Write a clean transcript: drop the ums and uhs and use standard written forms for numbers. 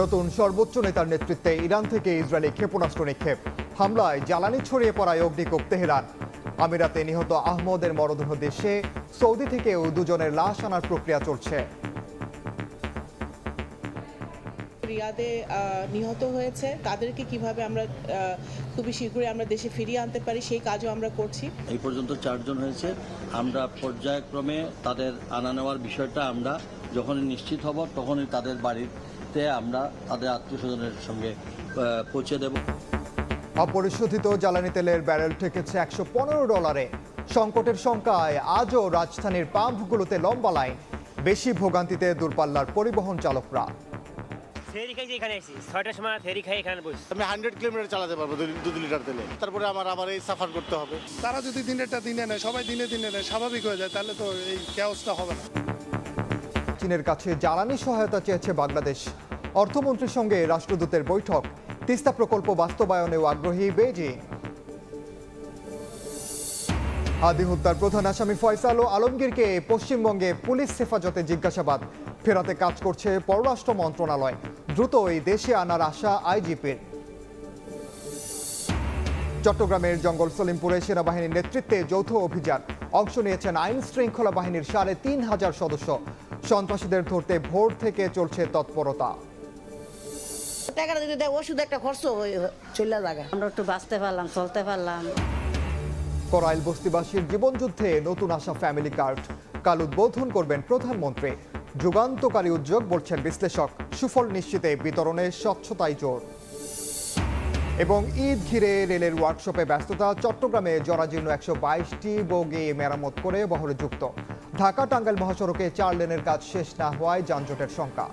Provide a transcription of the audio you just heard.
নতুন সর্বোচ্চ নেতার নেতৃত্বে ইরান থেকে ইসরায়েলি ক্ষেপণাস্ত্র নিক্ষেপ, হামলায় জ্বালানি ছড়িয়ে পড়ায় অগ্নিকোপ তেহরান। আমিরাতে নিহত আহমদের মরদেহ দেশে, সৌদি থেকেও দুজনের লাশ আনার প্রক্রিয়া চলছে। রিয়াদে নিহত হয়েছে, তাদেরকে কিভাবে আমরা খুবই শীঘ্রই আমরা দেশে ফিরিয়ে আনতে পারি সেই কাজও আমরা করছি। এই পর্যন্ত 4 জন হয়েছে। আমরা পর্যায়ক্রমে তাদের আনা নেওয়ার বিষয়টা আমরা যখনই নিশ্চিত হব তখনই তাদের বাড়িতে আমরা তাদের আত্মীয়স্বজনের সঙ্গে পৌঁছে দেব। অপরিশোধিত জ্বালানি তেলের ব্যারেল ঠেকেছে $115। সংকটের শঙ্কায় আজও রাজধানীর পাম্পগুলোতে লম্বা লাইন, বেশি ভোগান্তিতে দূরপাল্লার পরিবহন চালকরা। ফেরি খাই এখানে এসেছি, 6টার সময় ফেরি খাই এখানে বসছি। আমি 100 কিলোমিটার চালাতে পারবো 2 লিটার তেলে, তারপরে আমার আবার এই সাফার করতে হবে। তারা যদি দিনেরটা দিনে নেয়, সবাই দিনে দিনে নেয়, স্বাভাবিক হয়ে যায়, তাহলে তো এই ক্যাওসটা হবে না। চীনের কাছে জ্বালানি সহায়তা চেয়েছে বাংলাদেশ। অর্থমন্ত্রীর সঙ্গে রাষ্ট্রদূতের বৈঠক, তিস্তা প্রকল্প বাস্তবায়নেও আগ্রহী বেইজিং। হাদি হত্যার প্রধান আসামি ফয়সাল ও আলমগীরকে পশ্চিমবঙ্গে পুলিশ হেফাজতে জিজ্ঞাসাবাদ, ফেরাতে কাজ করছে পররাষ্ট্র মন্ত্রণালয়। দ্রুত এই দেশে আনার আশা আইজিপির। চট্টগ্রামের জঙ্গল সলিমপুরে সেনাবাহিনীর নেতৃত্বে যৌথ অভিযান, অংশ নিয়েছেন আইন শৃঙ্খলা বাহিনীর ৩,৫০০ সদস্য। সন্ত্রাসীদের ধরতে ভোর থেকে চলছে তৎপরতা। টাকাটা যদি দেয় ওষুধ একটা খরচ চলে জায়গা, আমরা একটু বাঁচতে পারলাম, চলতে পারলাম। করাইল বস্তিবাসীর জীবনযুদ্ধে নতুন আসা ফ্যামিলি কার্ড কাল উদ্বোধন করবেন প্রধানমন্ত্রী। যুগান্তকারী উদ্যোগ বলছেন বিশ্লেষক, সুফল নিশ্চিতে বিতরণে স্বচ্ছতাই জোর। এবং ঈদ ঘিরে রেলের ওয়ার্কশপে ব্যস্ততা, চট্টগ্রামে জরাজীর্ণ 122টি বগি মেরামত করে বহরে যুক্ত। ঢাকা টাঙ্গাইল মহাসড়কে 4 লেনের কাজ শেষ না হওয়ায় যানজটের শঙ্কা।